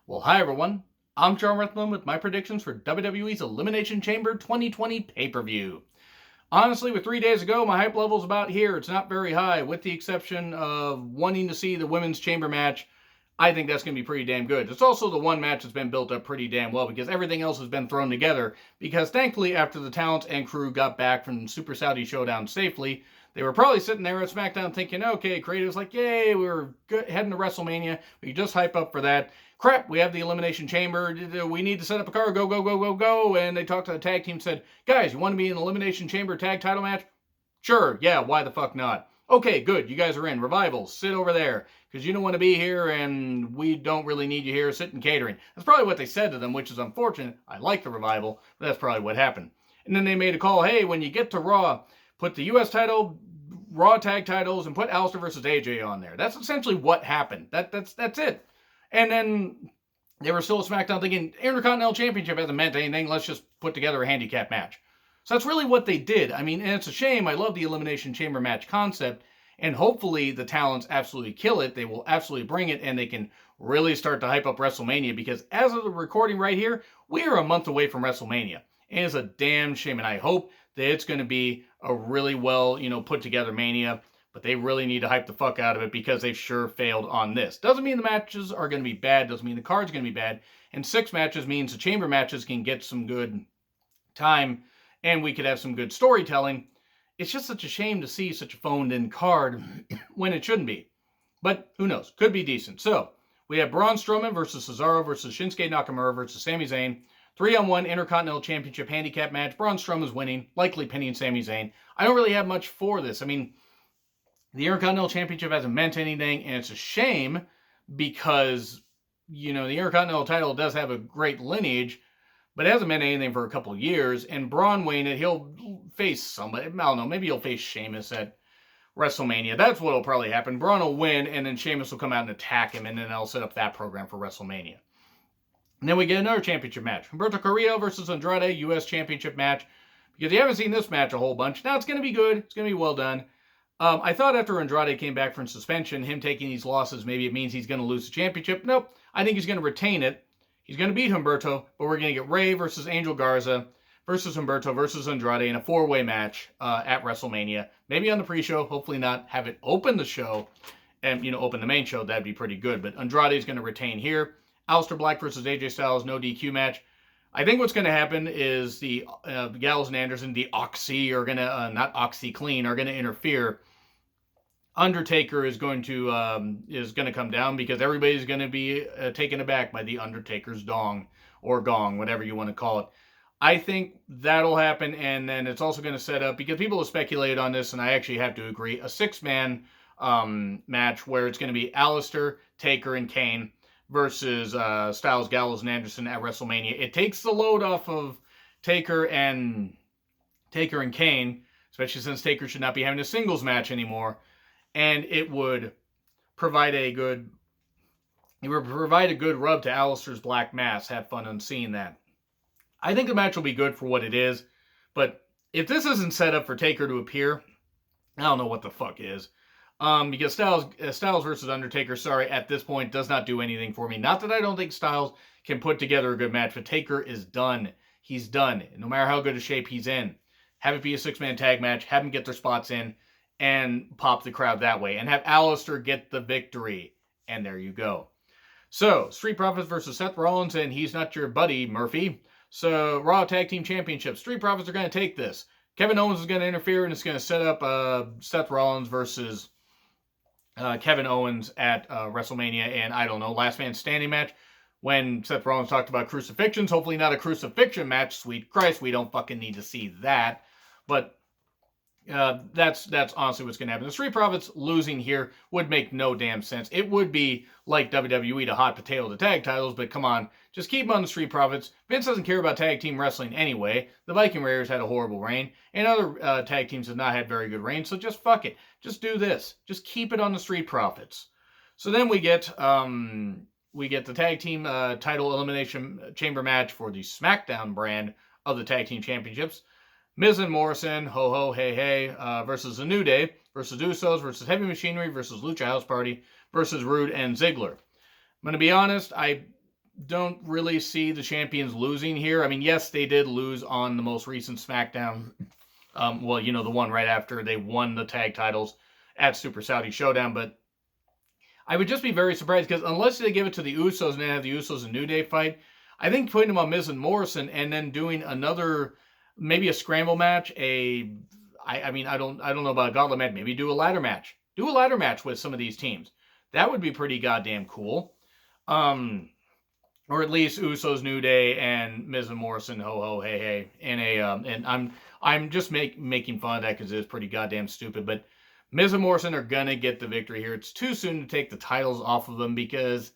Well, hi everyone. I'm John Rethman with my predictions for WWE's Elimination Chamber 2020 pay-per-view. Honestly, with 3 days ago, my hype level's about here. It's not very high, with the exception of wanting to see the women's chamber match. I think that's going to be pretty damn good. It's also the one match that's been built up pretty damn well because everything else has been thrown together. Because thankfully, after the talent and crew got back from Super Saudi Showdown safely, they were probably sitting there at SmackDown thinking, okay, creative's like, yay, we're heading to WrestleMania. We can just hype up for that. Crap, we have the Elimination Chamber. We need to set up a car. Go, go, go, go, go. And they talked to the tag team, said, guys, you want to be in the Elimination Chamber tag title match? Sure, yeah, why the fuck not? Okay, good, you guys are in. Revival, sit over there, because you don't want to be here, and we don't really need you here. Sit in catering. That's probably what they said to them, which is unfortunate. I like the Revival, but that's probably what happened. And then they made a call, hey, when you get to Raw, put the U.S. title, Raw tag titles, and put Alistair versus AJ on there. That's essentially what happened. That's it. And then they were still at SmackDown thinking, Intercontinental Championship hasn't meant anything. Let's just put together a handicap match. So that's really what they did. I mean, and it's a shame. I love the Elimination Chamber match concept. And hopefully the talents absolutely kill it. They will absolutely bring it. And they can really start to hype up WrestleMania. Because as of the recording right here, we are a month away from WrestleMania. And it's a damn shame. And I hope that it's going to be a really well, put together Mania. But they really need to hype the fuck out of it because they've sure failed on this. Doesn't mean the matches are going to be bad. Doesn't mean the card's going to be bad. And 6 matches means the chamber matches can get some good time and we could have some good storytelling. It's just such a shame to see such a phoned-in card when it shouldn't be. But who knows? Could be decent. So we have Braun Strowman versus Cesaro versus Shinsuke Nakamura versus Sami Zayn. 3-on-1 Intercontinental Championship handicap match. Braun Strowman's winning, likely pinning Sami Zayn. I don't really have much for this. I mean, the Intercontinental Championship hasn't meant anything, and it's a shame because, the Intercontinental title does have a great lineage, but it hasn't meant anything for a couple of years. And Braun winning it, he'll face somebody. I don't know, maybe he'll face Sheamus at WrestleMania. That's what will probably happen. Braun will win, and then Sheamus will come out and attack him, and then they'll set up that program for WrestleMania. And then we get another championship match. Humberto Carrillo versus Andrade, U.S. Championship match. Because you haven't seen this match a whole bunch. Now, it's going to be good. It's going to be well done. I thought after Andrade came back from suspension, him taking these losses, maybe it means he's going to lose the championship. Nope. I think he's going to retain it. He's going to beat Humberto, but we're going to get Rey versus Angel Garza versus Humberto versus Andrade in a 4-way match at WrestleMania. Maybe on the pre-show. Hopefully not have it open the show and, open the main show. That'd be pretty good. But Andrade is going to retain here. Aleister Black versus AJ Styles, no DQ match. I think what's going to happen is the Gallows and Anderson, the Oxy, are going to, not Oxy Clean, are going to interfere. Undertaker is going to come down because everybody's going to be taken aback by the Undertaker's dong or gong, whatever you want to call it. I think that'll happen, and then it's also going to set up, because people have speculated on this, and I actually have to agree, a 6-man match where it's going to be Aleister, Taker, and Kane versus Styles, Gallows, and Anderson at WrestleMania. It takes the load off of Taker and Kane, especially since Taker should not be having a singles match anymore. And it would provide a good rub to Aleister's black mass. Have fun on seeing that. I think the match will be good for what it is, but if this isn't set up for Taker to appear, I don't know what the fuck is. Because Styles versus Undertaker, at this point does not do anything for me. Not that I don't think Styles can put together a good match, but Taker is done. He's done. No matter how good a shape he's in, have it be a 6-man tag match, have them get their spots in, and pop the crowd that way. And have Aleister get the victory. And there you go. So, Street Profits versus Seth Rollins, and he's not your buddy, Murphy. So, Raw Tag Team Championship. Street Profits are going to take this. Kevin Owens is going to interfere, and it's going to set up Seth Rollins versus Kevin Owens at WrestleMania. And, I don't know, last man standing match. When Seth Rollins talked about crucifixions, hopefully not a crucifixion match. Sweet Christ, we don't fucking need to see that. But that's honestly what's going to happen. The Street Profits losing here would make no damn sense. It would be like WWE to hot potato the tag titles, but come on, just keep them on the Street Profits. Vince doesn't care about tag team wrestling anyway. The Viking Raiders had a horrible reign, and other tag teams have not had very good reigns, so just fuck it. Just do this. Just keep it on the Street Profits. So then we get the tag team title elimination chamber match for the SmackDown brand of the tag team championships. Miz and Morrison, ho ho, hey hey, versus The New Day, versus Usos, versus Heavy Machinery, versus Lucha House Party, versus Rude and Ziggler. I'm going to be honest, I don't really see the champions losing here. I mean, yes, they did lose on the most recent SmackDown. Well, you know, the one right after they won the tag titles at Super Saudi Showdown. But I would just be very surprised because unless they give it to the Usos and then have the Usos and New Day fight, I think putting them on Miz and Morrison and then doing another, maybe a scramble match, I mean, I don't know about a gauntlet match. Maybe do a ladder match. Do a ladder match with some of these teams. That would be pretty goddamn cool. Or at least Usos, New Day, and Miz and Morrison, ho ho, hey hey, in a and I'm just making fun of that because it's pretty goddamn stupid. But Miz and Morrison are gonna get the victory here. It's too soon to take the titles off of them because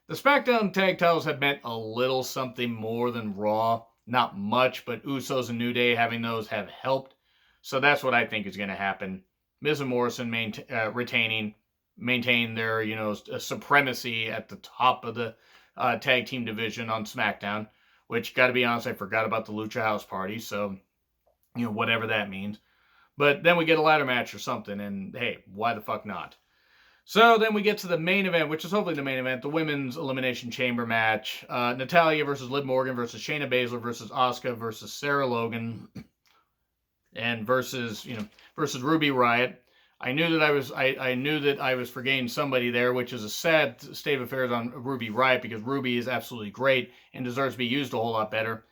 the SmackDown tag titles have meant a little something more than Raw. Not much, but Usos and New Day having those have helped. So that's what I think is going to happen. Miz and Morrison maintain their, you know, supremacy at the top of the tag team division on SmackDown, which, got to be honest, I forgot about the Lucha House Party, so, you know, whatever that means. But then we get a ladder match or something, and hey, why the fuck not? So then we get to the main event, which is hopefully the main event, the Women's Elimination Chamber match. Natalya versus Liv Morgan versus Shayna Baszler versus Asuka versus Sarah Logan, and versus Ruby Riott. I knew that I was forgetting somebody there, which is a sad state of affairs on Ruby Riott because Ruby is absolutely great and deserves to be used a whole lot better.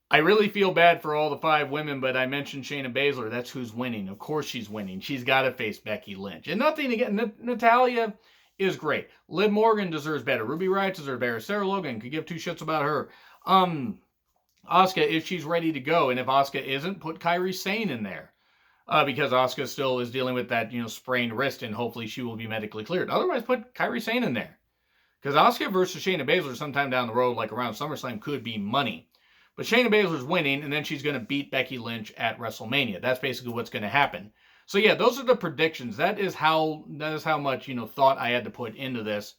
I really feel bad for all the 5 women, but I mentioned Shayna Baszler. That's who's winning. Of course she's winning. She's got to face Becky Lynch. And nothing again. Natalya is great. Liv Morgan deserves better. Ruby Riott deserves better. Sarah Logan could give 2 shits about her. Asuka, if she's ready to go. And if Asuka isn't, put Kairi Sane in there. Because Asuka still is dealing with that, you know, sprained wrist, and hopefully she will be medically cleared. Otherwise, put Kairi Sane in there. Because Asuka versus Shayna Baszler sometime down the road, like around SummerSlam, could be money. But Shayna Baszler's winning, and then she's going to beat Becky Lynch at WrestleMania. That's basically what's going to happen. So yeah, those are the predictions. That is how much, you know, thought I had to put into this.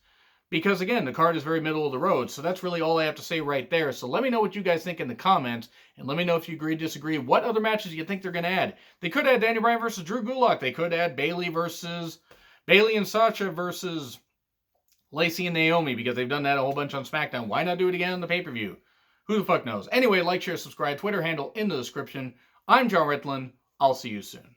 Because again, the card is very middle of the road. So that's really all I have to say right there. So let me know what you guys think in the comments. And let me know if you agree, disagree. What other matches you think they're going to add? They could add Daniel Bryan versus Drew Gulak. They could add Bayley and Sasha versus Lacey and Naomi. Because they've done that a whole bunch on SmackDown. Why not do it again on the pay-per-view? Who the fuck knows? Anyway, like, share, subscribe, Twitter handle in the description. I'm John Ritlin. I'll see you soon.